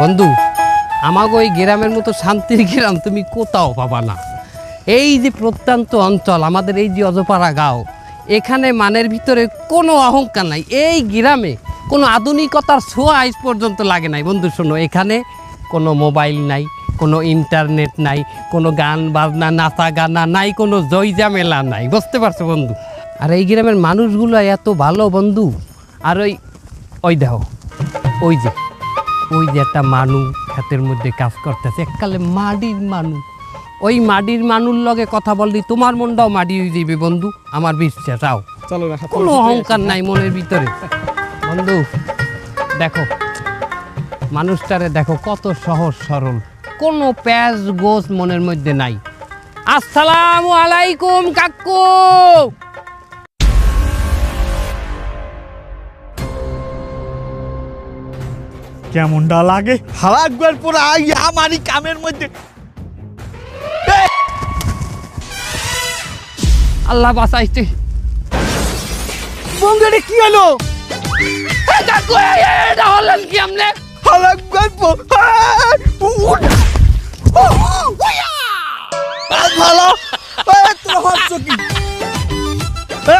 বন্ধু, আমাকে ওই গ্রামের মতো শান্তির গ্রাম তুমি কোথাও পাবা না। এই যে প্রত্যন্ত অঞ্চল, আমাদের এই যে অজপাড়া গাঁও, এখানে মানের ভিতরে কোনো অহংকার নাই। এই গ্রামে কোনো আধুনিকতার ছোঁয়া আজ পর্যন্ত লাগে নাই। বন্ধু শোনো, এখানে কোনো মোবাইল নাই, কোনো ইন্টারনেট নাই, কোনো গান বাজনা নাচা গানা নাই, কোনো জয়জামেলা নাই। বুঝতে পারছো বন্ধু? আর এই গ্রামের মানুষগুলো এত ভালো বন্ধু। আর ওই দেখো, ওই যে একটা মানুষ হাতের মধ্যে কাজ করতেছে, এককালে মাটির মানুষ। ওই মাটির মানুষ লগে কথা বললি তোমার মনটাও মাটি হয়ে যাবে বন্ধু, আমার বিশ্বাস। আও, কোনো অহংকার নাই মনের ভিতরে। বন্ধু দেখো, মানুষটারে দেখো কত সহজ সরল, কোনো প্যাঁচ গোছ মনের মধ্যে নাই। আসসালামু আলাইকুম কাকু। কেমনটা লাগে হালাকবার পুরো আমারই কামের মধ্যে। আল্লাহ বাঁচাইছে। বন্ধু এটা কি হলো? কাকু এটা হলেন কি আমনে? হালাকবার ভালো তোরা হচ্ছ কি?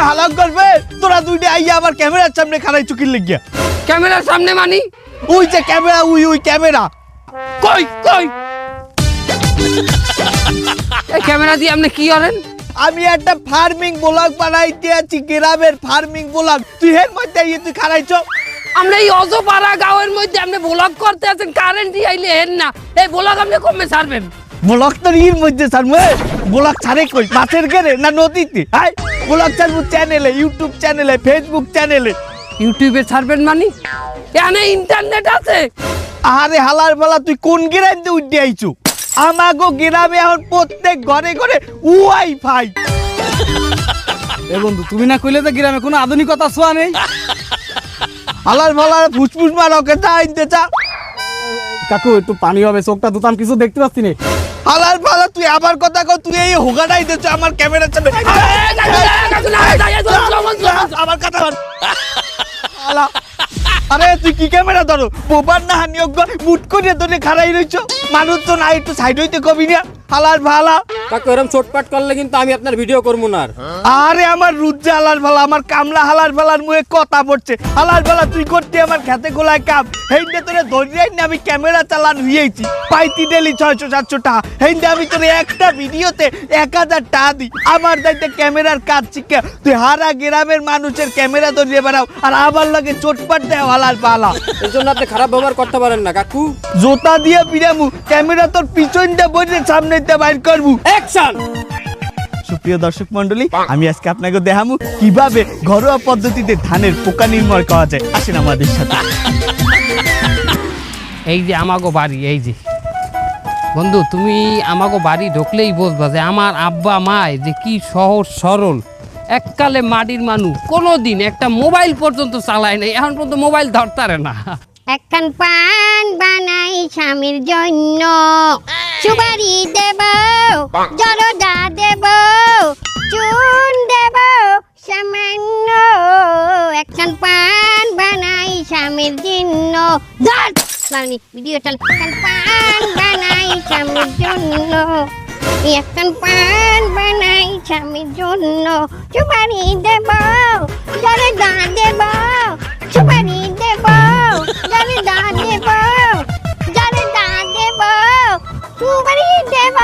হালাক করবে তোরা দুইটা আইয়া আবার ক্যামেরার সামনে খারাই চুকির লেগিয়া। ক্যামেরার সামনে মানি? ওই যে ক্যামেরা, ওই ক্যামেরা। কই কই এই ক্যামেরা দিয়ে আপনি কি করেন? আমি একটা ফার্মিং ব্লগ বানাইতে আছি, গ্রামের ফার্মিং ব্লগ। তুই এর মধ্যে তুই খারাইছ? আমরা এই অজপাড়া গাঁয়ের মধ্যে আপনি ব্লগ করতে আছেন, কারেন্ট আইলে হেন না। এই ব্লগ আপনি কমে ছাড়বেন? ব্লগ তো এর মধ্যে ছাড়বো। ব্লগ ছাড়ে কই? মাছের ঘেরে না নদীতে? হাই, ব্লগ ছাড়বো চ্যানেলে, ইউটিউব চ্যানেলে, ফেসবুক চ্যানেলে। ইউটিউবে ছাড়বেন মানি? এখানে ইন্টারনেট আছে? আরে হালার বেলা তুই কোন গ্রামে উঠে আইছো? আমাগো গ্রামে এখন প্রত্যেক ঘরে ঘরে ওয়াইফাই। এ বন্ধু, তুমি না কইলে তো গ্রামে কোনো আধুনিকতা ছোঁয়া নেই। হালার বেলা ফুসফুস মারকে চা আনতে চা। কাকু একটু পানি হবে, চোখটা দুতাম কিছু দেখতে পাচ্ছি না। হালার বেলা তুই আবার কথা কও, তুই এই হোগাটাই দিচ্ছ আমার ক্যামেরার সামনে। আমার কথা বল। হালা, আরে তুই কি ক্যামেরা ধরো? বোবার না হানিয়োগ মুট করে ধরে খাড়াই রইছো। মানুষ তো নাই, একটু সাইড হইতে কবি না। হালার ভালা কাকু এরকম চোটপাট করলে কিন্তু আমি আপনার ভিডিও করবো না। আরে আমার রুজ্জা হালার ভালা, আমার কামলা হালার ভালার মুখে কথা পড়ছে। হালার ভালা তুই করতে আমার খেতে গোলায় কাম। হেইন্দে তোরে ধরিয়াই না আমি ক্যামেরা চালান হইয়েছি, পাইতি ডেলি 600-700 টাকা। হেইন্দে আমি তোরে একটা ভিডিওতে 1000 টাকা দিই। আমার দাইতে ক্যামেরার কাজ শিখে তুই হারা গ্রামের মানুষের ক্যামেরা ধরিয়ে বেড়াও, আর আমার লগে চোটপাট দেয় হালার ভালা। এর জন্য আপনি খারাপ ব্যবহার করতে পারেন না কাকু। জোতা দিয়ে পিরামু, ক্যামেরা তোর পিছনটা বসে সামনে বাইর করবো। অ্যাকশন। সুপ্রিয় দর্শক মন্ডলী, আমি আজকে আপনাকে দেখাবো কিভাবে ঘরোয়া পদ্ধতিতে ধানের পোকা নির্মূল করা যায়। আসেন আমাদের সাথে। এই যে আমাগো বাড়ি, এই যে বন্ধু, তুমি আমাগো বাড়ি ঢুকলেই বুঝবা যে আমার আব্বা মায় যে কি সহজ সরল, এককালে মাটির মানুষ, কোনোদিন একটা মোবাইল পর্যন্ত চালায় নাই, এখন পর্যন্ত মোবাইল ধরতারে না। একখান পান বানাই স্বামীর জন্য, সুপারি দেব, জরদা দেব, চুন দেব সামান্য। একখান পান বানাই স্বামীর জন্য। ধর ভিডিও চাল। একখান পান বানাই স্বামীর জন্য, একখান পান বানাই স্বামীর জন্য, সুপারি দেব, জরদা দেব, সুপারি দেব, জরদা দেব, জরদা দেব, সুপারি দেব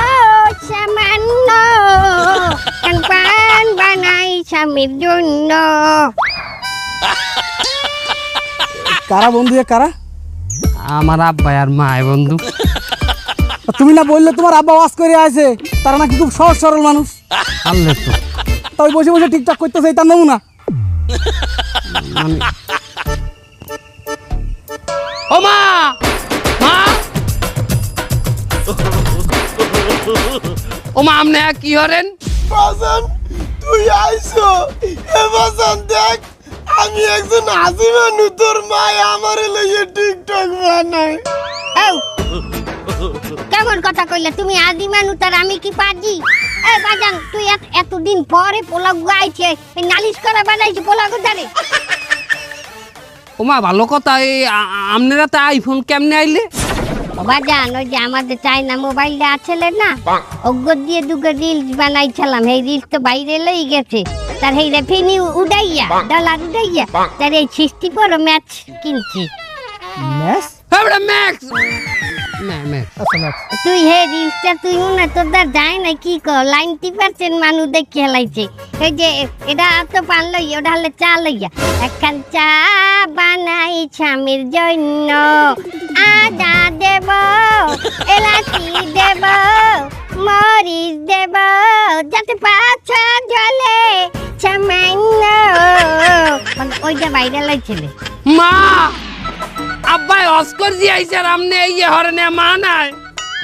সামান্য। একখান পান বানাই স্বামীর জন্য। কারা বন্ধু? কারা? আমার আব্বা আর মায় বন্ধু। তুমি না বললে তোমার আব্বা ওয়াজ করে আছে, তারা নাকি খুব সহজ সরল মানুষ। আল্লাহ তো তাই বসে বসে টিকটক করতেছে, তার নমুনা। ও মা, মা, ও মা, আপনি কি হরেন? বাজান তুই আইছো? এ বাজান দেখ, আমি একজন আজিমা নুতর মায় আমার লইয়ে টিকটক বানাই। কেমন কথা কইলা তুমি? আদি মানুষ আর আমি কি পাজি? বাজান তুই এতদিন পরে পোলাও গাইছে, নালিশ করা বানাইছে পোলাও কোথারে? ওমা ভালো কথা। এই আপনারা তো আইফোন কেমনে আইলে? বাজান ওই যে আমাদের চাইনা মোবাইলটা আছে না ওগো দিয়ে দুগো রিলস বানাইছিলাম এই রিলস তো বাইরে লই গেছে তার এই রেভিনিউ উড়াইয়া ডলার উড়াইয়া তার এই 64 ম্যাচ কিনছি ম্যাচ হ্যাঁ ম্যাক্স ম্যাক্স আচ্ছা ম্যাচ তুই হে রিলসটা তুই মনে তোর দ্বার যায় না কি কর 90% মানুষ দেখে হেলাইছে এই যে এটা তো পান লই ওটা হলে চা লইয়া একখান চা বানাই স্বামীর জন্য আদা দেব এলাচি দেব মরিচ দেব যাতে পাছা জলে সামান্য মানে ওইটা বাইরে লাইছিলে মা আব্বাই অস্কর জি আইছে আর আমনে এই হরনে মা নাই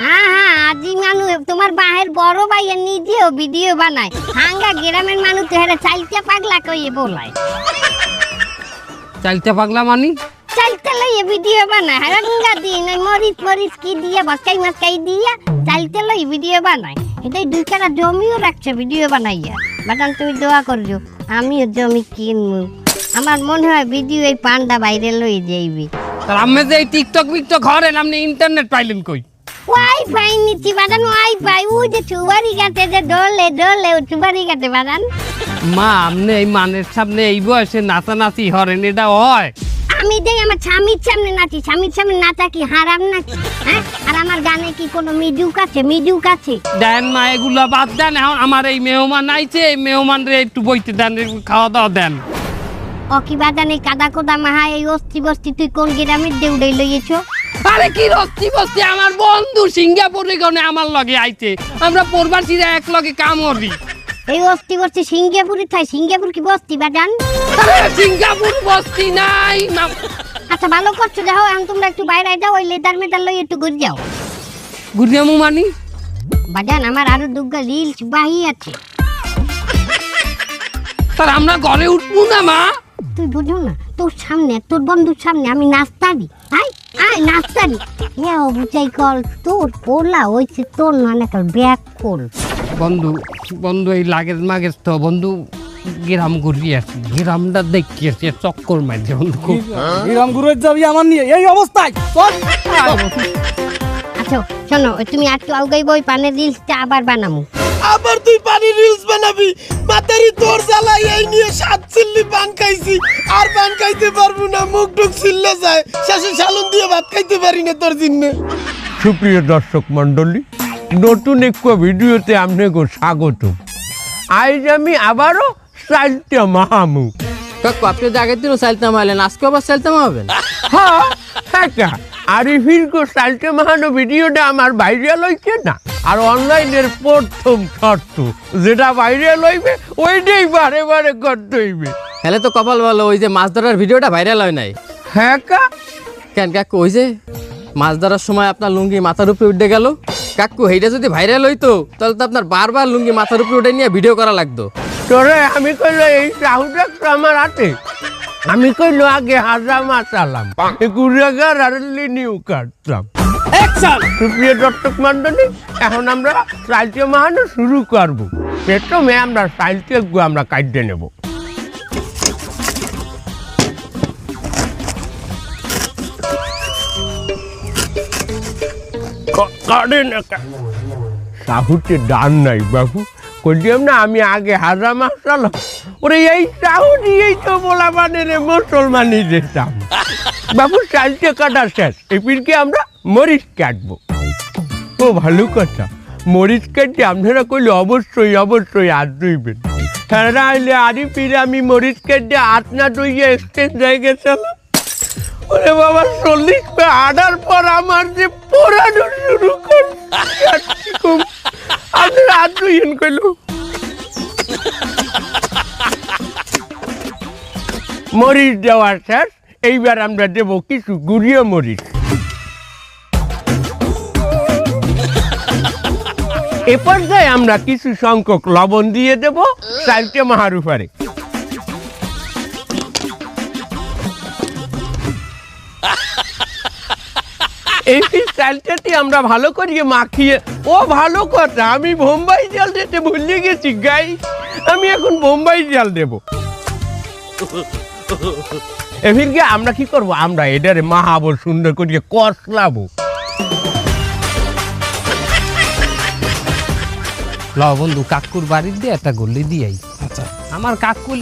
হ্যাঁ আজি মানুষ তোমার বাহের বড় ভাইয়া নিজেও ভিডিও বানায় হাঙ্গা গ্রামের মানুষ তো হেরা চাইতে পাগলা কইয়ে বলায় চালতে পাগলা মানি চাইতে লইয়ে ভিডিও বানায় হাঙ্গা দিন ওই মরিচ কি দিয়ে মাছকাই দিয়া চাইতে লই ভিডিও বানায় এটাই 2 কাটা জমিও রাখছে ভিডিও বানাইয়া বাটান তুমি দোয়া করছো আমিও জমি কিনবো আমার মনে হয় ভিডিও এই পান্ডা বাইরে লই যাইবি তার আম্মে যে এই টিকটক বিকটক হরেন আপনি ইন্টারনেট পাইলেন কই ওয়াইফাই নিচ্ছি বাদান ওয়াইফাই ওই যে চুবারি গাতে যে ডলে চুবারি গাতে বাদান মা আপনি এই মানের সামনে এই বয়সে নাচানাচি হরেন এটা হয় আমি দেই আমার স্বামীর সামনে নাচি স্বামীর সামনে নাচা কি হারাম নাকি হ্যাঁ আর আমার গানে কি কোনো মিউজিক আছে দেন মা এগুলো বাদ দেন এখন আমার এই মেহমান আইছে এই মেহমান রে একটু বইতে দেন খাওয়া দাওয়া দেন ও কি বাদান এই কাদা কোদা মাহা এই অস্থি বস্তি তুই কোন গ্রামের দেউড়াই লইয়েছো আরে কি রস্তি বস্তি আমার বন্ধু সিঙ্গাপুরে গনে আমার লগে আইছে আমরা প্রবাসীরা এক লগে কাম করি এই অস্থি বস্তি সিঙ্গাপুরে থাই সিঙ্গাপুর কি বস্তি বাদান আরে সিঙ্গাপুর বস্তি নাই আচ্ছা ভালো করছো দেখো এখন তোমরা একটু বাইরে যাও ওই লেদার মেদার লই একটু ঘুরে যাও গুরিয়ামু মানি বাদান আমার আরো দুগা রিলস বাহি আছে তার আমরা ঘরে উঠবো না মা তুই বুঝো না তোর সামনে তোর বন্ধুর সামনে আমি নাচতারি আয় নাচতারি ও বুঝাই কল তোর পোলা হইছে তোর মানে তোর ব্যাক কল বন্ধু এই লাগেজ মাগেজ তো বন্ধু গ্রাম ঘুরিয়ে আসি গ্রামটা দেখিয়েছি চক্কর মারছে বন্ধু খুব গ্রাম ঘুরে যাবি আমার নিয়ে এই অবস্থায় চল আচ্ছা শোনো তুমি একটু আউগাই বই পানের রিলসটা আবার বানামু আবার তুই পানি রিলস বানাবি মাতারি তোর জ্বালাই এই নিয়ে 7 চিল্লি পান খাইছি আর পান খাইতে পারবো না মুখ টুক ছিল্লে যায় শেষে সালুন দিয়ে ভাত খাইতে পারি না তোর জন্য সুপ্রিয় দর্শক মণ্ডলী নতুন এক ভিডিওতে আপনাকে স্বাগত আজ আমি আবারও সাইলটা মাহামু কাকু আপনি যে আগের দিনও সাইলতাম আইলেন আজকে আবার সাইলতাম হবেন হ্যাঁ হ্যাঁ আরিফিন কো সাইলটা মাহানো ভিডিওটা আমার ভাইরাল হইছে না আর অনলাইনের প্রথম শর্ত যেটা ভাইরাল হইবে ওইটাই বারে বারে করতে হইবে হেলে তো কপাল ভালো ওই যে মাছ ধরার ভিডিওটা ভাইরাল হয় নাই হ্যাঁ কা কেন কাকু ওই যে মাছ ধরার সময় আপনার লুঙ্গি মাথার উপরে উঠে গেল কাকু এইটা যদি ভাইরাল হইতো তাহলে তো আপনার বারবার লুঙ্গি মাথার উপরে উঠে নিয়ে ভিডিও করা লাগতো তোরে আমি কইলো এই সাহুটা আমার হাতে আমি কইলো আগে হাজা মাছ আলাম গুড়াগার আর লিনিউ কাটতাম সুপ্রিয় দর্শক মন্ডলী এখন আমরা সাইলটা মাহানো শুরু করবো প্রথমে আমরা সাইলটা আমরা কাটতে নেব সাহুতে ডান নাই বাবু কইলাম না আমি আগে হাজা মাছ চালাম ওরে এই সাহু দিয়েই তো বলা মানে রে মুসলমানি যেতাম বাবু সাইলটা কাটা শেষ এপিনকে আমরা মরিচ কাটবো ও ভালো কথা মরিচ কাটতে আপনারা কইলে অবশ্যই হাত ধুইবেন হ্যাঁ আইলে আরি ফিরে আমি মরিচ কাটতে হাত না ধুইয়ে এক্সচেঞ্জ হয়ে গেছিলাম ওরে বাবা 40 পে আডার পর আমার যে পোড়ানো শুরু করছে আমি হাত ধুইয়েন কইলো মরিচ দেওয়ার শেষ এইবার আমরা দেবো কিছু গুঁড়িয়ে মরিচ এ পর্যায়ে আমরা কিছু সংখ্যক লবণ দিয়ে দেব সাইলটা মাহার উপরে এই চালটাটি আমরা ভালো করিয়ে মাখিয়ে ও ভালো কথা আমি বোম্বাই জাল দিতে ভুলে গেছি গাই আমি এখন বোম্বাই জাল দেব এফিরকে আমরা কি করব আমরা এটারে মাহাবো সুন্দর করিয়ে কষলাবো ল বন্ধু কাকুর বাড়ির দিয়ে একটা গল্লি দিয়াই। আচ্ছা আমার কাকু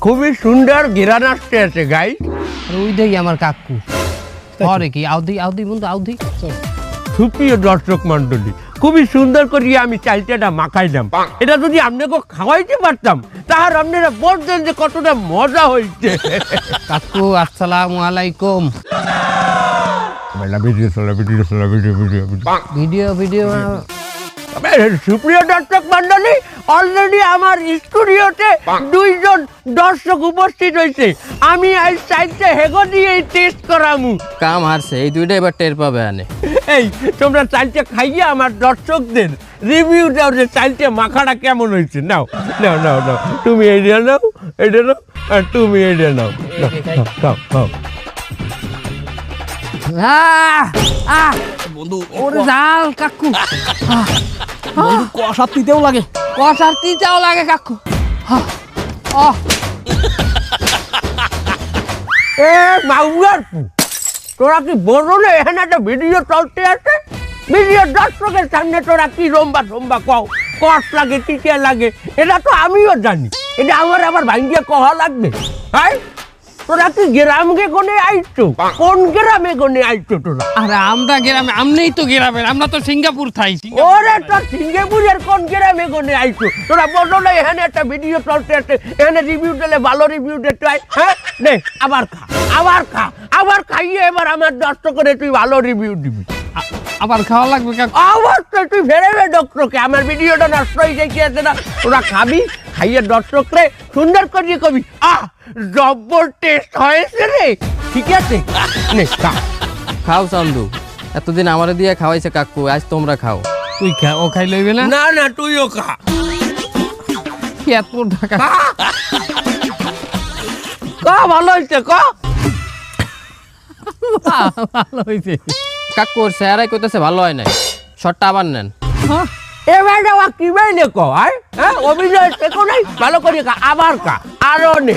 খুবই সুন্দর ঘেরান আসতে আছে গাই। ওই দেই আমার কাকু পরে কি আউদি বন্ধু আউদি। সুপ্রিয় দর্শক মন্ডলী, খুবই সুন্দর করিয়া আমি চালটাটা মাখাইলাম। এটা যদি আপনাকে খাওয়াইতে পারতাম তাহলে আপনারা বলতেন যে কতটা মজা হয়েছে। কাকু আসসালামু আলাইকুম। ভিডিও সুপ্রিয় দর্শক মন্ডলী, অলরেডি আমার স্টুডিওতে 2 জন দর্শক উপস্থিত হয়েছে। আমি আজ চাইতে হেগো দিয়ে টেস্ট করামু। কাম হারছে, এই দুইটা এবার টের পাবে আনে। এই তোমরা চালটা খাইয়া আমার দর্শকদের রিভিউ দাও যে চালটা মাখাটা কেমন হয়েছে। নাও নাও নাও নাও, তুমি এটা নাও, এটা নাও, আর তুমি এটা নাও। নাও, নাও। বন্ধু ওরে জাল কাকু কষা তিতেও লাগে। কষার তিতাও লাগে কাকু। এ মাউয়ার পু, তোরা কি বলো না এখানে একটা ভিডিও চলতে আছে? ভিডিও দর্শকের সামনে তোরা কি রম্বা কও, কষ্ট লাগে, টিকে লাগে, এটা তো আমিও জানি। এটা আমার আবার ভাঙ্গিয়ে কহা লাগবে? হ্যাঁ, তোরা কি গ্রামকে কোনে আইছো? কোন গ্রামে কোনে আইছো তোরা? আরে আমরা গ্রামে, আমনেই তো গ্রামের, আমরা তো সিঙ্গাপুর থাই। ওরে তোর সিঙ্গাপুরের কোন গ্রামে কোনে আইছো? তোরা বলো না এখানে একটা ভিডিও চলতে আছে, এখানে রিভিউ দিলে ভালো রিভিউ দিতে হয়। হ্যাঁ নে, আবার খাইয়ে এবার আমার দর্শকের তুই ভালো রিভিউ দিবি। আবার খাওয়া লাগবে কাকু। অবশ্যই তুই ফেরাবে ডক্টরকে, আমার ভিডিওটা নষ্ট হয়ে যাইছে না। তোরা খাবি, খাইয়ে দর্শকরে সুন্দর করে কবি জব্বর টেস্ট হয়েছে রে। ঠিক আছে, নে খা। খাও চান্দু, এতদিন আমারে দিয়ে খাওয়াইছে কাকু, আজ তোমরা খাও। তুই খা, ও খাই লইবে না। না না, তুইও খা। এত ঢাকা ভালো হয়েছে, ভালো হইছে। কাকু ওর চেহারাই কইতেছে ভালো হয় নাই, শটটা আবার নেন। এবার যাওয়া কি বাইলে কয়? হ্যাঁ, অভিনয় শেখো নাই, ভালো করে খা, আবার খা, আরো নে।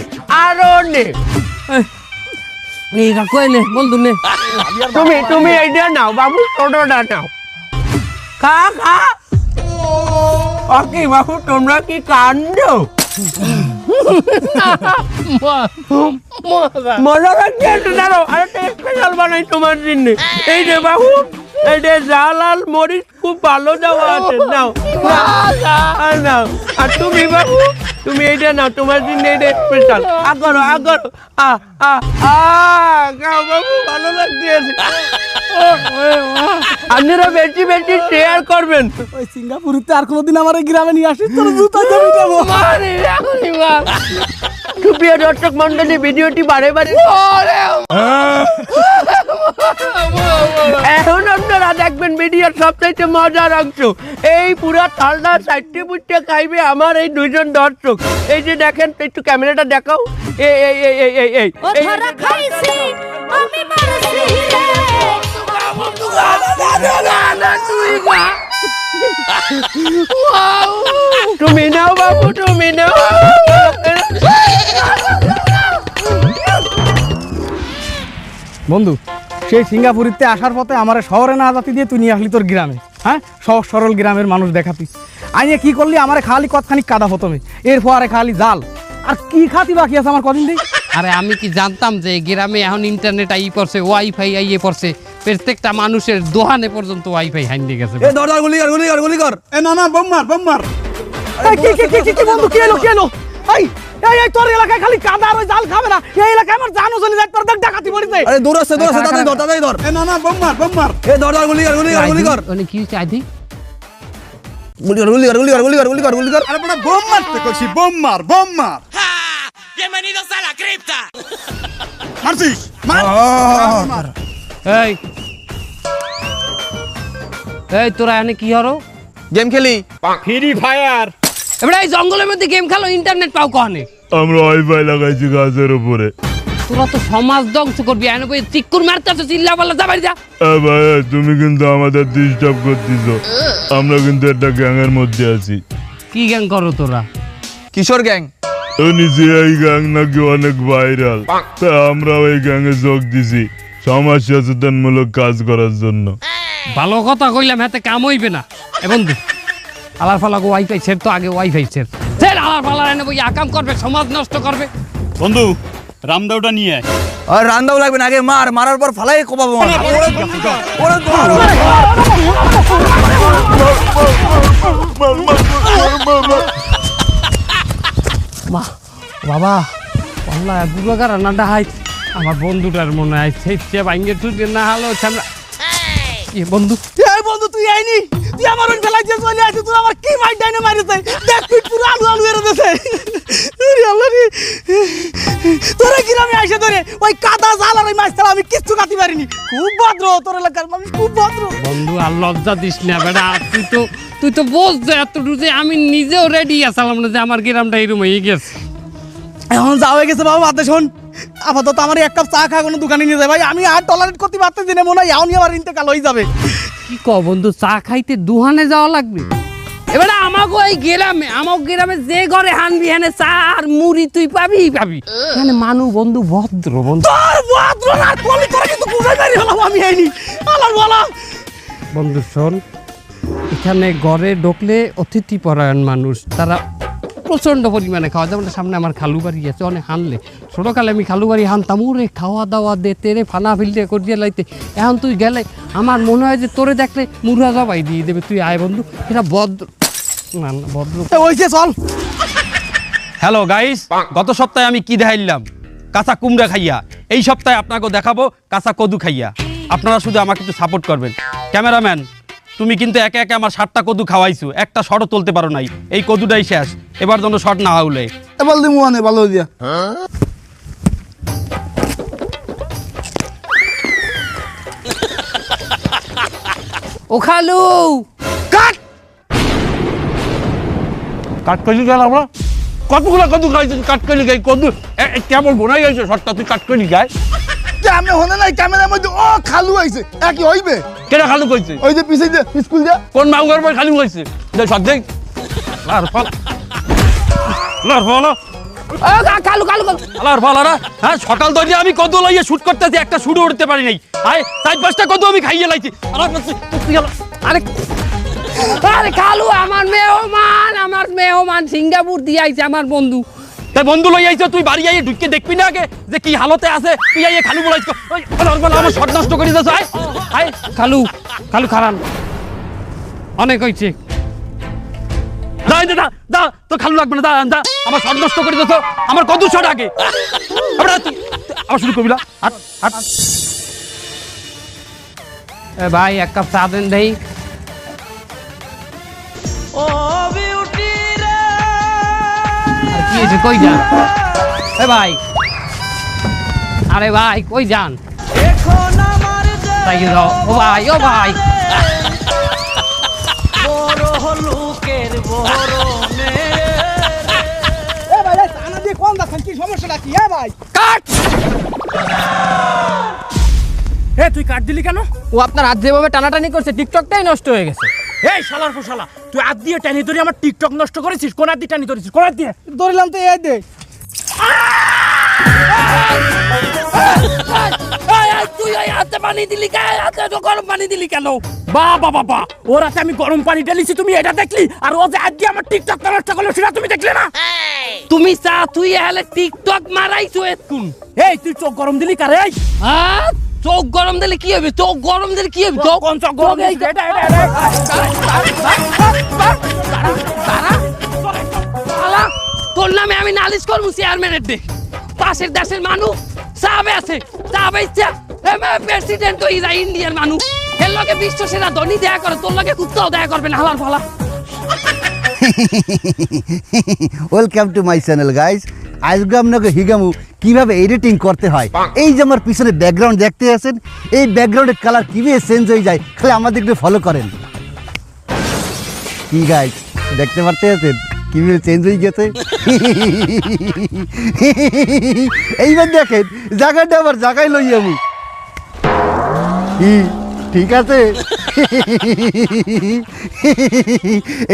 এই কাকু এনে বন্ধু নে। তুমি এইটা নাও বাবু, ছোটটা নাও, খা। ওকে বাবু, তোমরা কি কান্দ? মজা লাগছে একটু দাঁড়াও, আরেকটা স্পেশাল বানাই তোমার জন্য। এই যে বাবু, এই যে ঝাল আর মরিচ খুব ভালো দেওয়া আছে, নাও। আর তুমি বাবু, তুমি এইটা নাও, তোমার জন্য এইটা স্পেশাল। আগরো খাও বাবু, ভালো লাগছে। আপনারা বেশি শেয়ার করবেন। ওই সিঙ্গাপুরিতে আর কোনোদিন আমার এই গ্রামে নিয়ে আসিস, তোর জুতা দিয়ে পিটাবো। সুপ্রিয় দর্শক মন্ডলী, ভিডিওটি বারে এখন আপনারা দেখবেন ভিডিওর সবচাইতে মজার অংশ। এই পুরো থালটা চারটে পুটে খাইবে আমার এই 2 জন দর্শক। এই যে দেখেন, একটু ক্যামেরাটা দেখাও। এই তুমি নাও বাবু, তুমি নাও। বন্ধু, সেই সিঙ্গাপুরিতে আসার পথে আমার শহরে না জাতি দিয়ে তুই নিয়ে আসলি তোর গ্রামে। হ্যাঁ, সহজ সরল গ্রামের মানুষ দেখাতিস। আইনে কি করলি, আমার খালি কতখানি কাদা প্রথমে, এরপরে খালি জাল। আর কি খাতি বাকি আছে আমার কদিন দিই। আরে আমি কি জানতাম যে গ্রামে এখন ইন্টারনেট আই পড়ছে, ওয়াইফাই আইয়ে পড়ছে, প্রত্যেকটা মানুষের দোকানে পর্যন্ত ওয়াইফাই হাইন্দে গেছে। এ দরদার গুলি কর। এ না বোম মার। কি বন্ধু, কি এলো? এই তোর এলাকায় খালি কাদা আর ওই জাল খাবে না, এই এলাকায় আমার জানো চলে যায়, তোর দেখ ডাকাতি পড়িছে। আরে দূর আছে তাড়াতাড়ি ধর। এ না বোম মার। এ দরদার গুলি কর। মানে কি হইছে আইদি? গুলি কর। আরে বড় বোম মারতে কইছি, বোম মার। Bienvenidos a la cripta. মারছিস? মার। এই তোরা এনে কি হরো? গেম খেলি। Free fire. এবারে এই জঙ্গলের মধ্যে গেম খেলো, ইন্টারনেট পাও কখনে? আমরা ওয়াইফাই লাগাইছি গাছের উপরে। তোরা তো সমাজ ধ্বংস করবি, এনে বই চিক্কুর মারতেছ, চিল্লা পাল্লা যাবাই যা। ভাই, তুমি কিন্তু আমাদের ডিস্টার্ব করতেছ। আমরা কিন্তু একটা গ্যাংয়ের মধ্যে আছি। কি গ্যাং করো তোরা? কিশোর গ্যাং। নিচে এই গ্যাং নাকি অনেক ভাইরাল, তা আমরা ওই গ্যাংয়ে যোগ দিছি। সমাজ সচেতনমূলক কাজ করার জন্য। ভালো কথা কইলাম, হাতে কাম হইবে না। এ বন্ধু, আলার ফালাগো ওয়াইফাই ছেড় তো, আগে ওয়াইফাই ছেড়। আলার ফালার এনে বই আকাম করবে, সমাজ নষ্ট করবে। বন্ধু রামদাওটা নিয়ে আয়। আর রান্দাও লাগবে না, আগে মারার পর ফালাই কোপাবো। মা বাবা আল্লাহ বুড়াগার রান্নাটা হাই আমার বন্ধুটার মনে হয় সেই ভাঙ্গে তুই না হলো আমরা বন্ধু। এই বন্ধু তুই আইনি, তুই আমার ওই ফেলাই দিয়ে চলে আসি, তুই আমার কি মাইট ডাইনে মারিছে, দেখ তুই পুরো আলু আলু এর দেছে। আল্লাহ রে, তোরা গ্রামে আইসে ধরে ওই কাদা জাল আর ওই মাছ ছাড়া আমি কিচ্ছু কাটি পারিনি। খুব ভদ্র তোর এলাকার মানুষ, খুব ভদ্র। বন্ধু আর লজ্জা দিস না বেটা, তুই তো বোঝ যে এতটুকু যে আমি নিজেও রেডি আছিলাম না যে আমার গ্রামটা এরকম হয়ে গেছে। এখন যা হয়ে গেছে বাবা, বাদে শোন, আপাতত আমার এক কাপ চা খা কোনো দোকানে নিয়ে যায় ভাই, আমি আর টলারেট করতে পারতেছি না, মনে হয় এখনই আমার ইন্তেকাল হয়ে যাবে। কি ক বন্ধু, চা খাইতে দুহানে যাওয়া লাগবে? এবারে আমাকে এই গ্রামে যে ঘরে হানবি হানে চা আর মুড়ি তুই পাবি। মানে মানুষ বন্ধু ভদ্র বন্ধু। তোর ভদ্র না কলি তোরা কিন্তু বুঝাই পারি হলাম আমি আইনি। আলার বলা বন্ধু শোন, এখানে ঘরে ঢুকলে অতিথি পরায়ণ মানুষ, তারা প্রচণ্ড পরিমাণে খাওয়া যাবে। সামনে আমার খালু বাড়ি আছে, অনেক হানলে ছোটোকালে আমি খালু বাড়ি হানতাম, ওরে খাওয়া দাওয়া দে তেরে ফানা ফিলতে করিয়ে লাইতে। এখন তুই গেলে আমার মনে হয় যে তোরে দেখলে মুড়া জবাই দিয়ে দেবে। তুই আয় বন্ধু, এটা ভদ্র না ভদ্র ওইছে চল। হ্যালো গাইস, গত সপ্তাহে আমি কি দেখাইলাম? কাঁচা কুমড়া খাইয়া। এই সপ্তাহে আপনাকে দেখাবো কাঁচা কদু খাইয়া। আপনারা শুধু আমাকে একটু সাপোর্ট করবেন। ক্যামেরাম্যান, তুমি কিন্তু একে একে আমার 7টা কদু খাওয়াইছো, একটা শটও তুলতে পারো নাই। এই কদুটাই শেষ, এবার যেন শট না হলে। এবার দিমু আনে ভালো দিয়া। ও খালু কাট কাট করে গেল আমরা কতগুলো কদু খাইছি, কাট করে গাই কদু কেমন বোনাই গেছে শটটা, তুই কাট করে গায় আমি হনে নাই ক্যামেরার মধ্যে ও খালু আইছে একই হইবে। কেটা খালু কইছে? ওই যে পিছে যে স্কুল যা কোন মাউগার বই খালু কইছে? সব দেখ লার ফল লার ফল খালু খালু আলার ফল আরা। হ্যাঁ, সকাল ধরে আমি কদু লইয়ে শুট করতেছি, একটা শুটও উঠতে পারি নাই। আয় 4-5টা কদু আমি খাইয়ে লাইছি। আরে আরে খালু, আমার মেহমান সিঙ্গাপুর দিয়ে আইছে আমার বন্ধু। তাই বন্ধু লই আইছ, তুই বাড়ি আইয়ে ঢুকে দেখবি না আগে যে কি হালতে আছে? তুই আইয়ে খালু বলাইছ, আমার শট নষ্ট করে দিছ। আয় আয় খালু খারান অনেক হয়েছে। দা দা দা, তো খালু লাগবে না, দা দা, আমার শট নষ্ট করে দিছ। আমার কদু শট আগে আবার শুরু করবি না। এ ভাই এক কাপ চা দেন দেই। আর কি হয়েছে, কই যান? এ ভাই, আরে ভাই কই যান? তাই যাও। ও ভাই ও ভাই, এ ভাই এই আনা দিয়ে কোন দাছেন, কি সমস্যাটা কি? এ ভাই কাট। এ তুই কাট দিলি কেন? ও আপনার হাত যেভাবে টানাটানি করছে, টিকটকটাই নষ্ট হয়ে গেছে। এই শালার ফোশালা, তুই হাত দিয়ে টানি ধরে আমার টিকটক নষ্ট করেছিস। কোন হাত দিয়ে টানি ধরেছিস? কোন হাত দিয়ে? ধরলাম তো এই দে। তুই হাতে পানি দিলি কেন? হাতে তো গরম পানি দিলি কেন? বাবা বাবা, ওর হাতে আমি গরম পানি ঢেলেছি, তুমি এটা দেখলি? আর ও যে হাত দিয়ে আমার টিকটক নষ্ট করলো সেটা তুমি দেখলে না? তুমি চা তুই হলে টিকটক মারাইছো এতক্ষণ। এই তুই চোখ গরম দিলি কারে? এই হ্যাঁ, চোখ গরম দিলে কি হবে? চোখ গরম দিলে কি হবে? চোখ কোন চোখ গরম দিলি? এটা শালা, তোর নামে আমি নালিশ করবো চেয়ারম্যানের ডে। পাশের দেশের মানুষ চাবে আছে, চাবে ইচ্ছা প্রেসিডেন্ট হয়ে যায় ইন্ডিয়ার মানুষ। এর লগে বিশ্ব সেরা ধনী দেয়া করে, তোর লগে কুত্তাও দেয়া করবে না। হালার ফালা। Welcome to my channel guys. আজকে আপনাকে হিগামু কিভাবে এডিটিং করতে হয়। এই যে আমার পিছনে ব্যাকগ্রাউন্ড দেখতে আছেন, এই ব্যাকগ্রাউন্ডের কালার কিভাবে চেঞ্জ হয়ে যায়, খালি আমাদের একটু ফলো করেন। কি গাইস দেখতে পারতে আছেন কিভাবে চেঞ্জ হয়ে গেছে? এইবার দেখেন জায়গাটা আবার জায়গায় লই আমি। ঠিক আছে,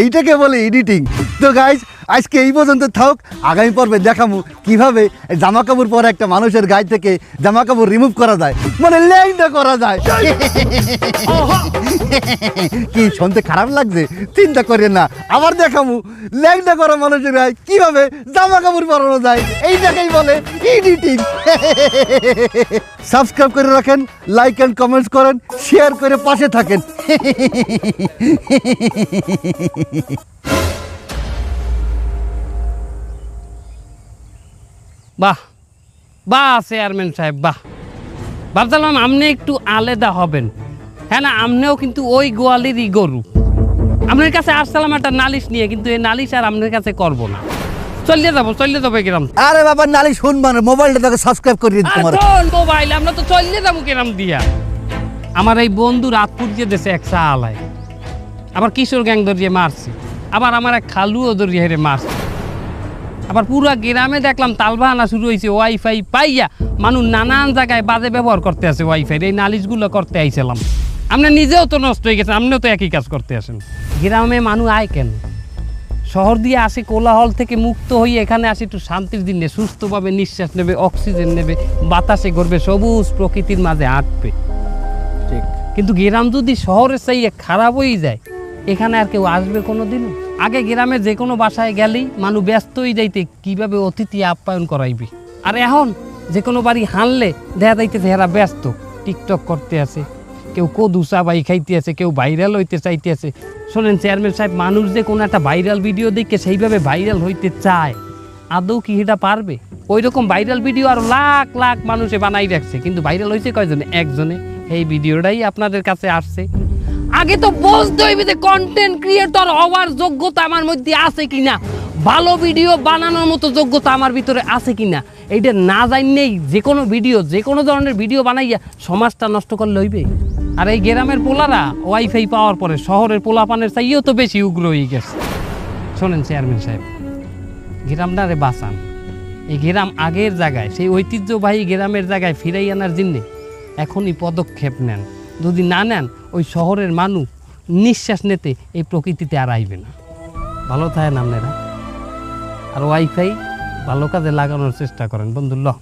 এইটাকে বলে এডিটিং। তো গাইস আজকে এই পর্যন্ত থাক, আগামী পর্বে দেখাবো কিভাবে জামা কাপড় পরে একটা মানুষের গায়ে থেকে জামা কাপড় রিমুভ করা যায়, মানে ল্যাংটা করা যায়। কি শুনতে খারাপ লাগছে? চিন্তা করেন না, আবার দেখাবো ল্যাংটা করা মানুষের গায়ে কিভাবে জামা কাপড় পরানো যায়। এইটাকেই বলে এডিটিং। সাবস্ক্রাইব করে রাখেন, লাইক এন্ড কমেন্টস করেন, শেয়ার করে পাশে থাকেন। বাহ বাহ চেয়ারম্যান সাহেব, বাহ ভাবছিলাম আপনি একটু আলাদা হবেন। হ্যাঁ না, আপনিও কিন্তু ওই গোয়ালেরই গরু। আপনার কাছে আসছিলাম একটা নালিশ নিয়ে, কিন্তু এই নালিশ আর আপনার কাছে করবো না। চলে যাবো কিরাম। আরে বাবা নালি শুনবা না, মোবাইলটা তাকে সাবস্ক্রাইব করে দিন তোমার। মোবাইল আমরা তো চলে যাবো কিরাম দিয়া। আমার এই বন্ধু রাতপুর দিয়ে দেশে এক চা আলায়, আবার কিশোর গ্যাং ধরিয়ে মারছি, আবার আমার এক খালুও ধরিয়ে হেরে মারছি। আবার পুরা গ্রামে দেখলাম তালবাহানা শুরু হয়েছে ওয়াইফাই পাইয়া, মানুষ নানান জায়গায় বাজে ব্যবহার করতে আছে ওয়াইফাই। এই নালিশগুলো করতে আইছিলাম। আপনি নিজেও তো নষ্ট হয়ে গেছেন, আপনিও তো একই কাজ করতে আসেন। গ্রামে মানুষ আয় কেন? শহর দিয়ে আসে কোলাহল থেকে মুক্ত হয়ে, এখানে আসে একটু শান্তির দিনে, সুস্থভাবে নিঃশ্বাস নেবে, অক্সিজেন নেবে, বাতাসে ঘুরবে, সবুজ প্রকৃতির মাঝে হাঁটবে। ঠিক। কিন্তু গ্রাম যদি শহরের চাইয়ে খারাপ হয়ে যায়, এখানে আর কেউ আসবে কোনো দিন? আগে গ্রামে যে কোনো বাসায় গেলেই মানুষ ব্যস্ত হয়ে যাইতে কীভাবে অতিথি আপ্যায়ন করাইবে। আর এখন যে কোনো বাড়ি হানলে দেখা যাইতেছে এরা ব্যস্ত, টিকটক করতে আছে, কেউ কদু চাবাই খাইতে আছে, কেউ ভাইরাল হইতে চাইতে আছে। শোনেন চেয়ারম্যান সাহেব, মানুষ যে কোনো একটা ভাইরাল ভিডিও দেখে সেইভাবে ভাইরাল হইতে চায়, আদৌ কি এটা পারবে? ওই রকম ভাইরাল ভিডিও আর লাখ লাখ মানুষে বানাই রাখছে, কিন্তু ভাইরাল হয়েছে কয়জনে? একজনে। এই ভিডিওটাই আপনাদের কাছে আসছে। আগে তো বুঝতে হইবে যে কন্টেন্ট ক্রিয়েটর হওয়ার যোগ্যতা আমার মধ্যে আছে কিনা, ভালো ভিডিও বানানোর মতো যোগ্যতা আমার ভিতরে আছে কিনা। এইটা না জানলেই যে কোনো ভিডিও, যে কোনো ধরনের ভিডিও বানাইয়া সমাজটা নষ্ট করলে হইবে। আর এই গ্রামের পোলারা ওয়াইফাই পাওয়ার পরে শহরের পোলাপানের চাইয়েও তো বেশি উগ্র হয়ে গেছে। শোনেন চেয়ারম্যান সাহেব, গ্রামটারে বাঁচান। এই গ্রাম আগের জায়গায়, সেই ঐতিহ্যবাহী গ্রামের জায়গায় ফিরাই আনার জন্যে এখনই পদক্ষেপ নেন। যদি না নেন, ওই শহরের মানুষ নিঃশ্বাস নিতে এই প্রকৃতিতে আর আইবে না। ভালো থাকেন আপনারা, আর ওয়াইফাই ভালো কাজে লাগানোর চেষ্টা করেন বন্ধুল্লাহ।